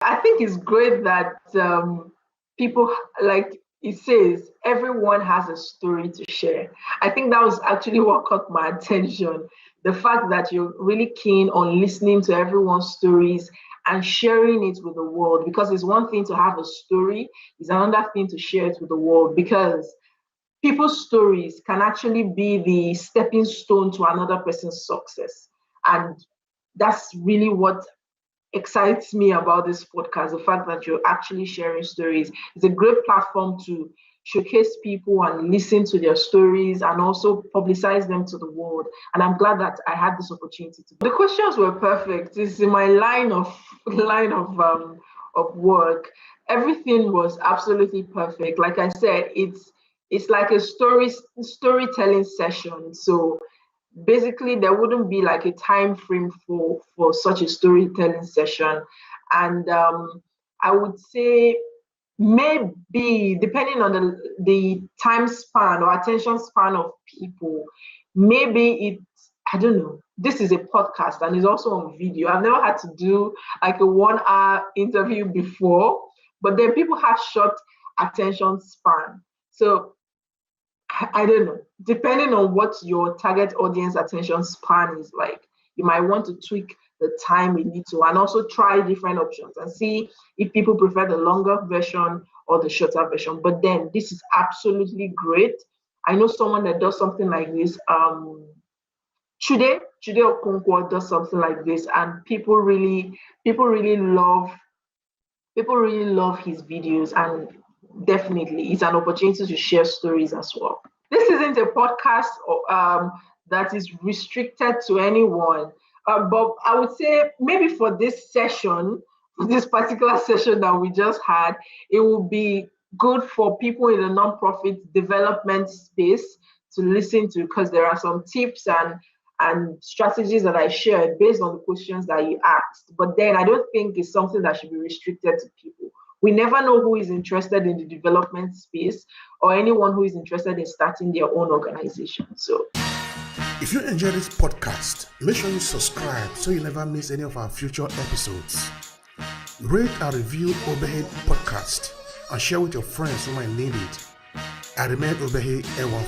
I think it's great that people, like it says, everyone has a story to share. I think that was actually what caught my attention. The fact that you're really keen on listening to everyone's stories and sharing it with the world, because it's one thing to have a story, it's another thing to share it with the world, because people's stories can actually be the stepping stone to another person's success. And that's really what excites me about this podcast, the fact that you're actually sharing stories. It's a great platform to showcase people and listen to their stories and also publicize them to the world. And I'm glad that I had this opportunity to. The questions were perfect. It's in my line of work. Everything was absolutely perfect. Like I said, it's like a storytelling session. So basically there wouldn't be like a time frame for such a storytelling session. And I would say maybe depending on the time span or attention span of people, maybe I don't know, this is a podcast and it's also on video. I've never had to do like a 1 hour interview before, but then people have short attention span. So I don't know, depending on what your target audience attention span is like, you might want to tweak the time you need to and also try different options and see if people prefer the longer version or the shorter version. But then this is absolutely great. I know someone that does something like this. Chude Okonkwo does something like this, and people really love his videos, and definitely it's an opportunity to share stories as well. This isn't a podcast that is restricted to anyone, but I would say maybe for this session, for this particular session that we just had, it will be good for people in the nonprofit development space to listen to, because there are some tips and strategies that I shared based on the questions that you asked. But then I don't think it's something that should be restricted to people. We never know who is interested in the development space or anyone who is interested in starting their own organization. So, if you enjoy this podcast, make sure you subscribe so you never miss any of our future episodes. Rate and review Obehi Podcast and share with your friends who might need it. I remain Obehi Imo.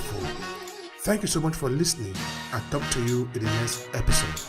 Thank you so much for listening, and talk to you in the next episode.